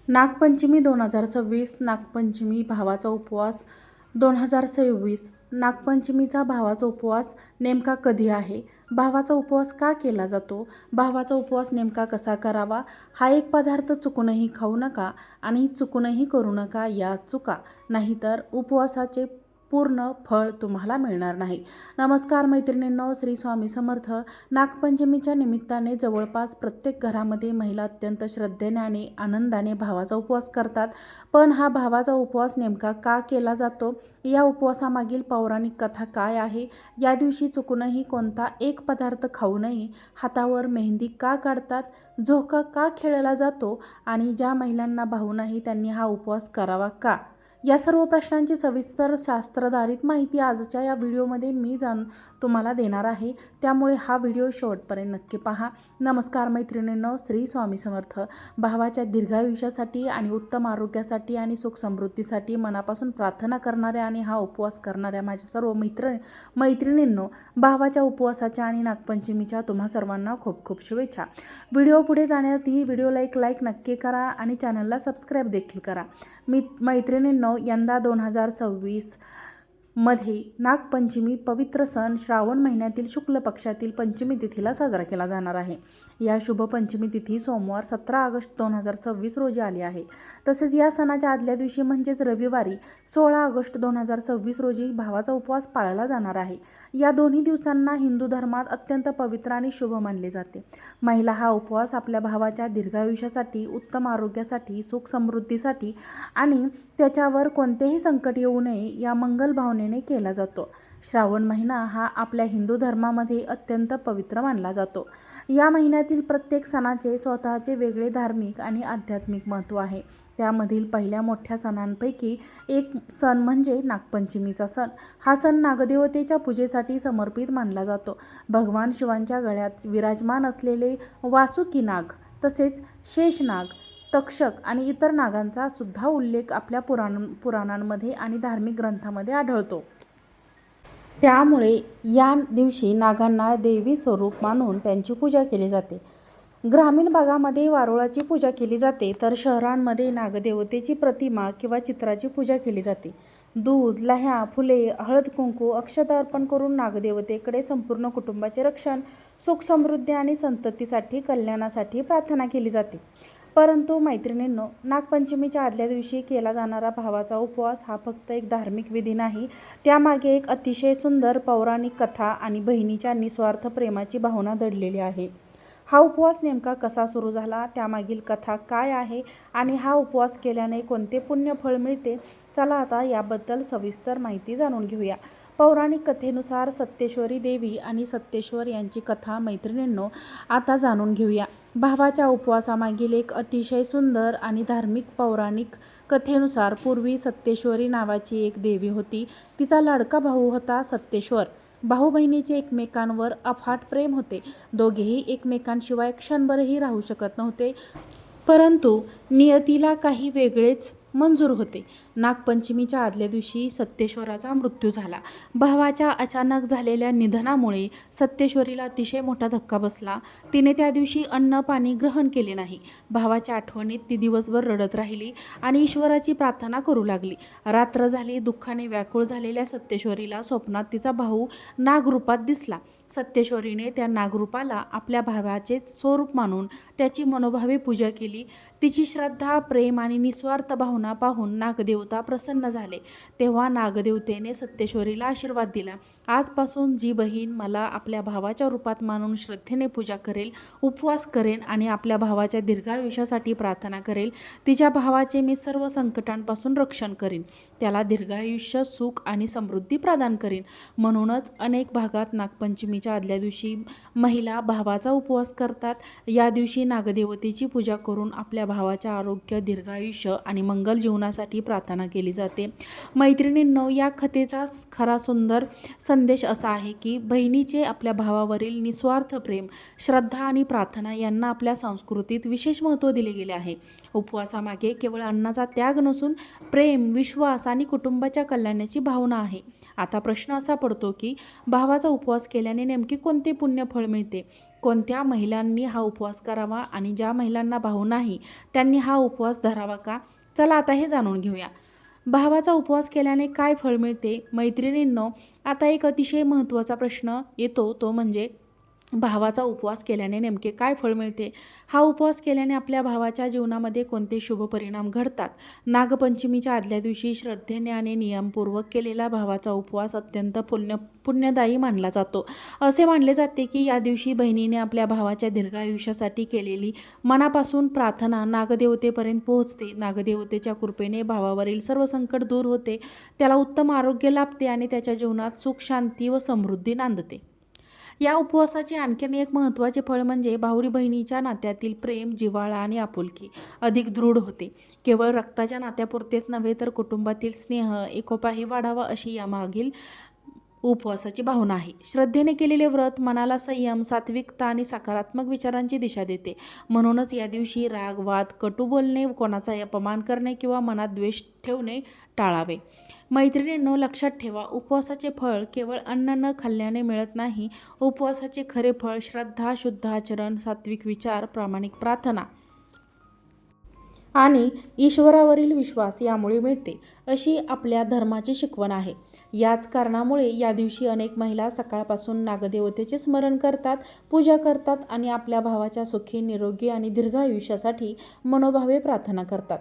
नागपंचमी 2026 नागपंचमी भावाचा उपवास 2026 नागपंचमीचा भावाचा उपवास नेमका कधी आहे? भावाचा उपवास का केला जातो? भावाचा उपवास नेमका कसा करावा? हा एक पदार्थ चुकूनही खाऊ नका आणि चुकूनही करू नका या चुका, नाहीतर उपवासाचे पूर्ण फळ तुम्हाला मिळणार नाही. नमस्कार मैत्रिणींनो, श्री स्वामी समर्थ. नागपंचमीच्या निमित्ताने जवळपास प्रत्येक घरामध्ये महिला अत्यंत श्रद्धेने आणि आनंदाने भावाचा उपवास करतात. पण हा भावाचा उपवास नेमका का केला जातो? या उपवासामागील पौराणिक कथा काय आहे? या दिवशी चुकूनही कोणता एक पदार्थ खाऊ नये, हातावर मेहंदी का काढतात, झोका का खेळला जातो आणि ज्या महिलांना भाऊ नाही त्यांनी हा उपवास करावा का? या सर्व प्रश्नांची सविस्तर शास्त्रधारित माहिती आजच्या या व्हिडिओमध्ये मी तुम्हाला देणार आहे, त्यामुळे हा व्हिडिओ शेवटपर्यंत नक्की पहा. नमस्कार मैत्रिणींनो, श्री स्वामी समर्थ. भावाच्या दीर्घायुष्यासाठी आणि उत्तम आरोग्यासाठी आणि सुख समृद्धीसाठी मनापासून प्रार्थना करणाऱ्या आणि हा उपवास करणाऱ्या माझ्या सर्व मैत्रिणींनो, भावाच्या उपवासाच्या आणि नागपंचमीच्या तुम्हा सर्वांना खूप खूप शुभेच्छा. व्हिडिओ पुढे जाण्याआधी व्हिडिओला एक लाईक नक्की करा आणि चॅनलला सबस्क्राईब देखील करा. मैत्रिणींनो, यंदा 2026 मध्ये नागपंचमी पवित्र सण श्रावण महिन्यातील शुक्ल पक्षातील पंचमी तिथीला साजरा केला जाणार आहे. या शुभ पंचमी तिथी सोमवार 17 ऑगस्ट 2026 रोजी आली आहे. तसेच या सणाच्या आदल्या दिवशी म्हणजेच रविवारी 16 ऑगस्ट 2026 रोजी भावाचा उपवास पाळला जाणार आहे. या दोन्ही दिवसांना हिंदू धर्मात अत्यंत पवित्र आणि शुभ मानले जाते. महिला हा उपवास आपल्या भावाच्या दीर्घायुष्यासाठी, उत्तम आरोग्यासाठी, सुख समृद्धीसाठी आणि त्याच्यावर कोणतेही संकट येऊ नये या मंगल भावनेने केला जातो. श्रावण महिना हा आपल्या हिंदू धर्मामध्ये अत्यंत पवित्र मानला जातो. या महिन्यातील प्रत्येक सणाचे स्वतःचे वेगळे धार्मिक आणि आध्यात्मिक महत्त्व आहे. त्यामधील पहिल्या मोठ्या सणांपैकी एक सण म्हणजे नागपंचमीचा सण. हा सण नागदेवतेच्या पूजेसाठी समर्पित मानला जातो. भगवान शिवांच्या गळ्यात विराजमान असलेले वासुकी नाग, तसेच शेषनाग, तक्षक आणि इतर नागांचा सुद्धा उल्लेख आपल्या पुराणांमध्ये आणि धार्मिक ग्रंथांमध्ये आढळतो. त्यामुळे या दिवशी नागांना देवी स्वरूप मानून त्यांची पूजा केली जाते. ग्रामीण भागामध्ये वारुळाची पूजा केली जाते, तर शहरांमध्ये नागदेवतेची प्रतिमा किंवा चित्राची पूजा केली जाते. दूध, लह्या, फुले, हळद कुंकू, अक्षता अर्पण करून नागदेवतेकडे संपूर्ण कुटुंबाचे रक्षण, सुख समृद्धी आणि संततीसाठी कल्याणासाठी प्रार्थना केली जाते. परंतु मैत्रिणींनो, नागपंचमीच्या आदल्या दिवशी केला जाणारा भावाचा उपवास हा फक्त एक धार्मिक विधी नाही, त्यामागे एक अतिशय सुंदर पौराणिक कथा आणि बहिणीच्या निस्वार्थ प्रेमाची भावना दडलेली आहे. हा उपवास नेमका कसा सुरू झाला, त्यामागील कथा काय आहे आणि हा उपवास केल्याने कोणते पुण्य फळ मिळते, चला आता याबद्दल सविस्तर माहिती जाणून घेऊया. पौराणिक कथेनुसार सत्येश्वरी देवी आणि सत्येश्वर यांची कथा मैत्रिणींनो आता जाणून घेऊया. भावाच्या उपवासामागील एक अतिशय सुंदर आणि धार्मिक पौराणिक कथेनुसार पूर्वी सत्येश्वरी नावाची एक देवी होती. तिचा लाडका भाऊ होता सत्येश्वर. भाऊ बहिणीचे एकमेकांवर अफाट प्रेम होते. दोघेही एकमेकांशिवाय क्षणभरही राहू शकत नव्हते. परंतु नियतीला काही वेगळेच मंजूर होते. नागपंचमीच्या आदल्या दिवशी सत्येश्वराचा मृत्यू झाला. भावाच्या अचानक झालेल्या निधनामुळे सत्येश्वरीला अतिशय मोठा धक्का बसला. तिने त्या दिवशी अन्न पाणी ग्रहण केले नाही. भावाच्या आठवणीत ती दिवसभर रडत राहिली आणि ईश्वराची प्रार्थना करू लागली. रात्र झाली. दुःखाने व्याकुळ झालेल्या सत्येश्वरीला स्वप्नात तिचा भाऊ नागरूपात दिसला. सत्येश्वरीने त्या नागरूपाला आपल्या भावाचे स्वरूप मानून त्याची मनोभावे पूजा केली. तिची श्रद्धा, प्रेम आणि निस्वार्थ भावना पाहून नागदेवता प्रसन्न झाले. तेव्हा नागदेवतेने सत्येश्वरीला आशीर्वाद दिला, आजपासून जी बहीण मला आपल्या भावाच्या रूपात मानून श्रद्धेने पूजा करेल, उपवास करेन आणि आपल्या भावाच्या दीर्घायुष्यासाठी प्रार्थना करेल, तिच्या भावाचे मी सर्व संकटांपासून रक्षण करीन, त्याला दीर्घायुष्य, सुख आणि समृद्धी प्रदान करीन. म्हणूनच अनेक भागात नागपंचमीच्या आदल्या दिवशी महिला भावाचा उपवास करतात. या दिवशी नागदेवतेची पूजा करून आपल्या भावाच्या आरोग्य, दीर्घायुष्य आणि मंगल जीवनासाठी प्रार्थना केली जाते. मैत्रिणींनो, या कथेचा खरा सुंदर संदेश असा आहे की बहिणीचे आपल्या भावावरील निस्वार्थ प्रेम, श्रद्धा आणि प्रार्थना यांना आपल्या संस्कृतीत विशेष महत्त्व दिले गेले आहे. उपवासामागे केवळ अन्नाचा त्याग नसून प्रेम, विश्वास आणि कुटुंबाच्या कल्याणाची भावना आहे. आता प्रश्न असा पडतो की भावाचा उपवास केल्याने नेमके कोणते पुण्य फळ मिळते, कोणत्या महिलांनी हा उपवास करावा आणि ज्या महिलांना भाऊ नाही त्यांनी हा उपवास धरावा का? चला आता हे जाणून घेऊया. भावाचा उपवास केल्याने काय फळ मिळते? मैत्रिणींनो, आता एक अतिशय महत्त्वाचा प्रश्न येतो, तो म्हणजे भावाचा उपवास केल्याने नेमके काय फळ मिळते? हा उपवास केल्याने आपल्या भावाच्या जीवनामध्ये कोणते शुभ परिणाम घडतात? नागपंचमीच्या आदल्या दिवशी श्रद्धेने आणि नियमपूर्वक केलेला भावाचा उपवास अत्यंत पुण्यदायी मानला जातो. असे मानले जाते की या दिवशी बहिणीने आपल्या भावाच्या दीर्घायुष्यासाठी केलेली मनापासून प्रार्थना नागदेवतेपर्यंत पोहोचते. नागदेवतेच्या कृपेने भावावरील सर्व संकट दूर होते, त्याला उत्तम आरोग्य लाभते आणि त्याच्या जीवनात सुख, शांती व समृद्धी नांदते. या उपवासाचे आणखीन एक महत्त्वाचे फळ म्हणजे भाऊ बहिणीच्या नात्यातील प्रेम, जिव्हाळा आणि आपुलकी अधिक दृढ होते. केवळ रक्ताच्या नात्यापुरतेच नव्हे तर कुटुंबातील स्नेह, एकोपाही वाढावा अशी यामागील उपवासाची भावना आहे. श्रद्धेने केलेले व्रत मनाला संयम, सात्विकता आणि सकारात्मक विचारांची दिशा देते. म्हणूनच या दिवशी राग, वाद, कटू बोलणे, कोणाचा अपमान करणे किंवा मनात द्वेष ठेवणे टाळावे. मैत्रिणींनो, लक्षात ठेवा, उपवासाचे फळ केवळ अन्न न खाल्ल्याने मिळत नाही. उपवासाचे खरे फळ श्रद्धा, शुद्ध आचरण, सात्विक विचार, प्रामाणिक प्रार्थना आणि ईश्वरावरील विश्वास यामुळे मिळते, अशी आपल्या धर्माची शिकवण आहे. याच कारणामुळे या दिवशी अनेक महिला सकाळपासून नागदेवतेचे स्मरण करतात, पूजा करतात आणि आपल्या भावाच्या सुखी, निरोगी आणि दीर्घ आयुष्यासाठी मनोभावे प्रार्थना करतात.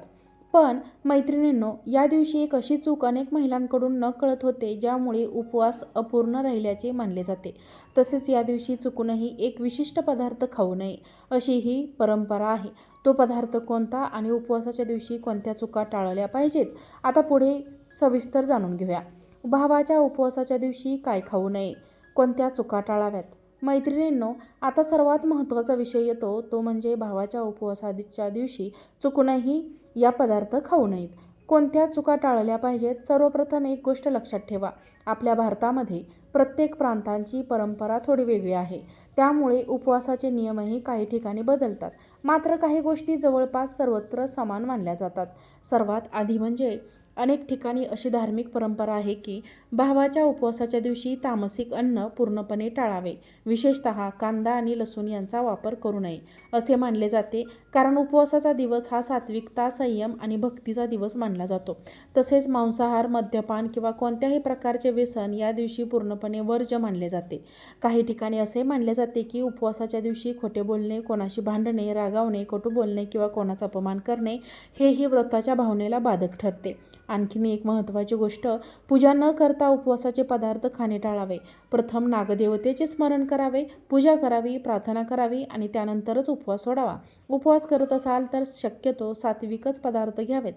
पण मैत्रिणींनो, या दिवशी एक अशी चूक अनेक महिलांकडून नकळत होते, ज्यामुळे उपवास अपूर्ण राहिल्याचे मानले जाते. तसेच या दिवशी चुकूनही एक विशिष्ट पदार्थ खाऊ नये, अशी ही परंपरा आहे. तो पदार्थ कोणता आणि उपवासाच्या दिवशी कोणत्या चुका टाळल्या पाहिजेत, आता पुढे सविस्तर जाणून घेऊया. भावाच्या उपवासाच्या दिवशी काय खाऊ नये, कोणत्या चुका टाळाव्यात? मैत्रिणींनो, आता सर्वात महत्त्वाचा विषय येतो, तो म्हणजे भावाच्या उपवासाच्या दिवशी चुकूनही या पदार्थ खाऊ नयेत. कोणत्या चुका टाळल्या पाहिजेत? सर्वप्रथम एक गोष्ट लक्षात ठेवा, आपल्या भारतामध्ये प्रत्येक प्रांतांची परंपरा थोडी वेगळी आहे. त्यामुळे उपवासाचे नियमही काही ठिकाणी बदलतात. मात्र काही गोष्टी जवळपास सर्वत्र समान मानल्या जातात. सर्वात आधी म्हणजे अनेक ठिकाणी अशी धार्मिक परंपरा आहे की भावाच्या उपवासाच्या दिवशी तामसिक अन्न पूर्णपणे टाळावे. विशेषतः कांदा आणि लसूण यांचा वापर करू नये असे मानले जाते, कारण उपवासाचा दिवस हा सात्विकता, संयम आणि भक्तीचा दिवस मानला जातो. तसेच मांसाहार, मद्यपान किंवा कोणत्याही प्रकारचे व्यसन या दिवशी पूर्णपणे वर्ज्य मानले जाते. काही ठिकाणी असे मानले जाते की उपवासाच्या दिवशी खोटे बोलणे, कोणाशी भांडणे, रागावणे, कटू बोलणे किंवा कोणाचा अपमान करणे हेही व्रताच्या भावनेला बाधक ठरते. आणखीन एक महत्त्वाची गोष्ट, पूजा न करता उपवासाचे पदार्थ खाणे टाळावे. प्रथम नागदेवतेचे स्मरण करावे, पूजा करावी, प्रार्थना करावी आणि त्यानंतरच उपवास सोडावा. उपवास करत असाल तर शक्यतो सात्विकच पदार्थ घ्यावेत.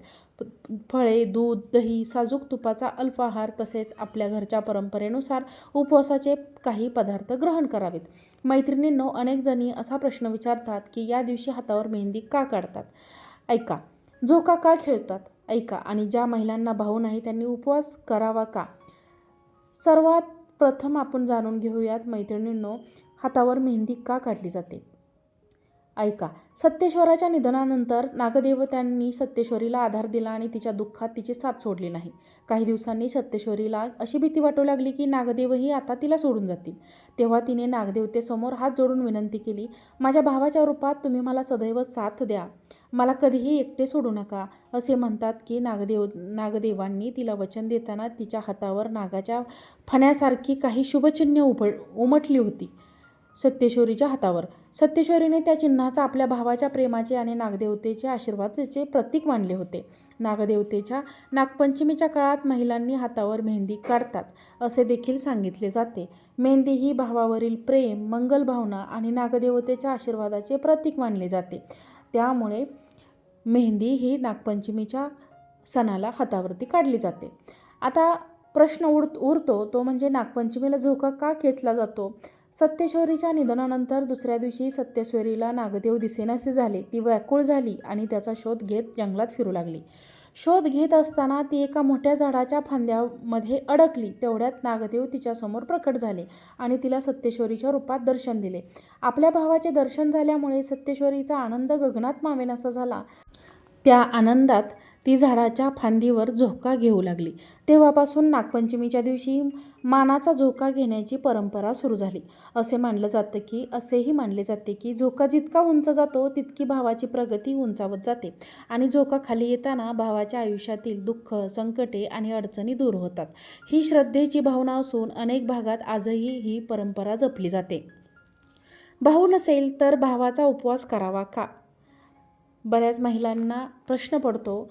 फळे, दूध, दही, साजूक तुपाचा अल्पाहार तसेच आपल्या घरच्या परंपरेनुसार उपवासाचे काही पदार्थ ग्रहण करावेत. मैत्रिणींनो, अनेक जणी असा प्रश्न विचारतात की या दिवशी हातावर मेहंदी का काढतात? ऐका. झोका का खेळतात? ऐका. आणि ज्या महिलांना भाऊ नाही त्यांनी उपवास करावा का? सर्वात प्रथम आपण जाणून घेऊयात मैत्रिणींनो, हातावर मेहंदी का काढली जाते? ऐका. सत्येश्वराच्या निधनानंतर नागदेवत्यांनी सत्येश्वरीला आधार दिला आणि तिच्या दुःखात तिची साथ सोडली नाही. काही दिवसांनी सत्येश्वरीला अशी भीती वाटू लागली की नागदेवही आता तिला सोडून जातील. तेव्हा तिने नागदेवतेसमोर हात जोडून विनंती केली, माझ्या भावाच्या रूपात तुम्ही मला सदैव साथ द्या, मला कधीही एकटे सोडू नका. असे म्हणतात की नागदेवांनी तिला वचन देताना तिच्या हातावर नागाच्या फण्यासारखी काही शुभचिन्हे उमटली होती. सत्येश्वरीच्या हातावर सत्येश्वरीने त्या चिन्हाचा आपल्या भावाच्या प्रेमाचे आणि नागदेवतेच्या आशीर्वादाचे प्रतीक मानले होते. नागदेवतेच्या नागपंचमीच्या काळात महिलांनी हातावर मेहंदी काढतात असे देखील सांगितले जाते. मेहंदी ही भावावरील प्रेम, मंगल भावना आणि नागदेवतेच्या आशीर्वादाचे प्रतीक मानले जाते. त्यामुळे मेहंदी ही नागपंचमीच्या सणाला हातावरती काढली जाते. आता प्रश्न उरतो, तो म्हणजे नागपंचमीला झोका का खेचला जातो? सत्येश्वरीच्या निधनानंतर दुसऱ्या दिवशी सत्येश्वरीला नागदेव दिसेनासे झाले. ती व्याकुळ झाली आणि त्याचा शोध घेत जंगलात फिरू लागली. शोध घेत असताना ती एका मोठ्या झाडाच्या फांद्यामध्ये अडकली. तेवढ्यात नागदेव तिच्यासमोर प्रकट झाले आणि तिला सत्येश्वरीच्या रूपात दर्शन दिले. आपल्या भावाचे दर्शन झाल्यामुळे सत्येश्वरीचा आनंद गगनात मावेनासा झाला. त्या आनंदात ती झाडाच्या फांदीवर झोका घेऊ लागली. तेव्हापासून नागपंचमीच्या दिवशी मानाचा झोका घेण्याची परंपरा सुरू झाली. असेही मानले जाते की झोका जितका उंच जातो तितकी भावाची प्रगती उंचावत जाते आणि झोका खाली येताना भावाच्या आयुष्यातील दुःख, संकटे आणि अडचणी दूर होतात. ही श्रद्धेची भावना असून अनेक भागात आजही ही परंपरा जपली जाते. भाऊ नसेल तर भावाचा उपवास करावा का? बऱ्याच महिलांना प्रश्न पडतो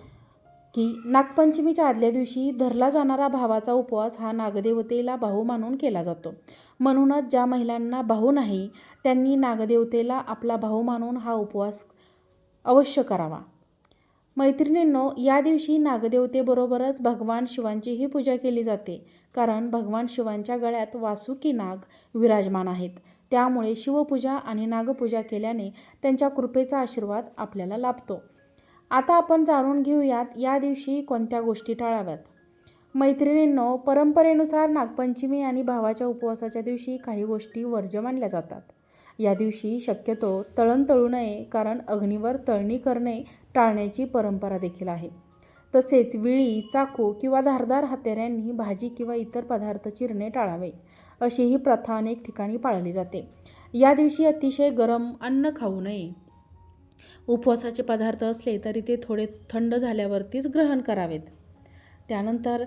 की नागपंचमीच्या आदल्या दिवशी धरला जाणारा भावाचा उपवास हा नागदेवतेला भाऊ मानून केला जातो. म्हणूनच ज्या महिलांना भाऊ नाही त्यांनी नागदेवतेला आपला भाऊ मानून हा उपवास अवश्य करावा. मैत्रिणींनो, या दिवशी नागदेवतेबरोबरच भगवान शिवांचीही पूजा केली जाते. कारण भगवान शिवांच्या गळ्यात वासुकी नाग विराजमान आहेत. त्यामुळे शिवपूजा आणि नागपूजा केल्याने त्यांच्या कृपेचा आशीर्वाद आपल्याला लाभतो. आता आपण जाणून घेऊयात या दिवशी कोणत्या गोष्टी टाळाव्यात. मैत्रिणींनो, परंपरेनुसार नागपंचमी आणि भावाच्या उपवासाच्या दिवशी काही गोष्टी वर्ज्य मानल्या जातात. या दिवशी शक्यतो तळण तळू नये, कारण अग्नीवर तळणी करणे टाळण्याची परंपरा देखील आहे. तसेच विळी, चाकू किंवा धारदार हत्यारांनी भाजी किंवा इतर पदार्थ चिरणे टाळावे, अशी ही प्रथा अनेक ठिकाणी पाळली जाते. या दिवशी अतिशय गरम अन्न खाऊ नये. उपवासाचे पदार्थ असले तरी ते थोडे थंड झाल्यावरतीच ग्रहण करावेत. त्यानंतर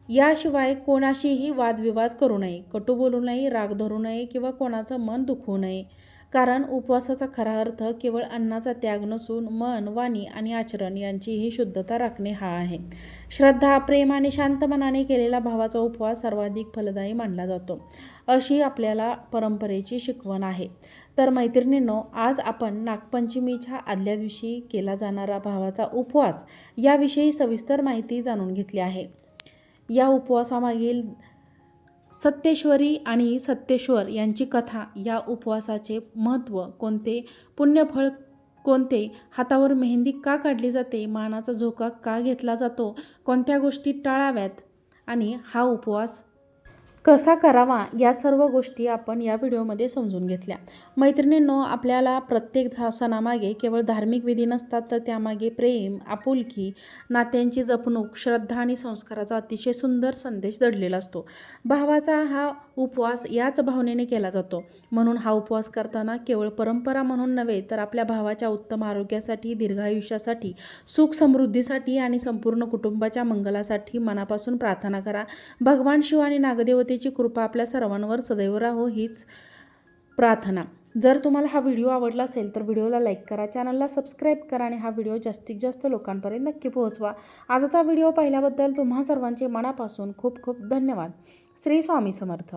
याशिवाय कोणाशीही वादविवाद करू नये, कटू बोलू नये, राग धरू नये किंवा कोणाचं मन दुखवू नये. कारण उपवासाचा खरा अर्थ केवळ अन्नाचा त्याग नसून मन, वाणी आणि आचरण यांचीही शुद्धता राखणे हा आहे. श्रद्धा, प्रेम आणि शांत मनाने केलेला भावाचा उपवास सर्वाधिक फलदायी मानला जातो, अशी आपल्याला परंपरेची शिकवण आहे. तर मैत्रिणींनो, आज आपण नागपंचमीच्या आदल्या दिवशी केला जाणारा भावाचा उपवास याविषयी सविस्तर माहिती जाणून घेतली आहे. या उपवासामागील सत्येश्वरी आणि सत्येश्वर यांची कथा, या उपवासाचे महत्त्व कोणते, पुण्यफळ कोणते, हातावर मेहंदी का काढली जाते, मानाचा झोका का घेतला जातो, कोणत्या गोष्टी टाळाव्यात आणि हा उपवास कसा करावा, या सर्व गोष्टी आपण या व्हिडिओमध्ये समजून घेतल्या. मैत्रिणींनो, आपल्याला प्रत्येक सणामागे केवळ धार्मिक विधी नसतात, तर त्यामागे प्रेम, आपुलकी, नात्यांची जपणूक, श्रद्धा आणि संस्काराचा अतिशय सुंदर संदेश दडलेला असतो. भावाचा हा उपवास याच भावनेने केला जातो. म्हणून हा उपवास करताना केवळ परंपरा म्हणून नव्हे, तर आपल्या भावाच्या उत्तम आरोग्यासाठी, दीर्घायुष्यासाठी, सुख समृद्धीसाठी आणि संपूर्ण कुटुंबाच्या मंगलासाठी मनापासून प्रार्थना करा. भगवान शिव आणि नागदेवतेची कृपा आपल्या सर्वांवर सदैव राहो, हीच प्रार्थना. जर तुम्हाला हा व्हिडिओ आवडला असेल तर व्हिडिओला लाईक करा, चॅनलला सबस्क्राईब करा आणि हा व्हिडिओ जास्तीत जास्त लोकांपर्यंत नक्की पोहोचवा. आजचा व्हिडिओ पाहिल्याबद्दल तुम्हा सर्वांचे मनापासून खूप खूप धन्यवाद. श्री स्वामी समर्थ.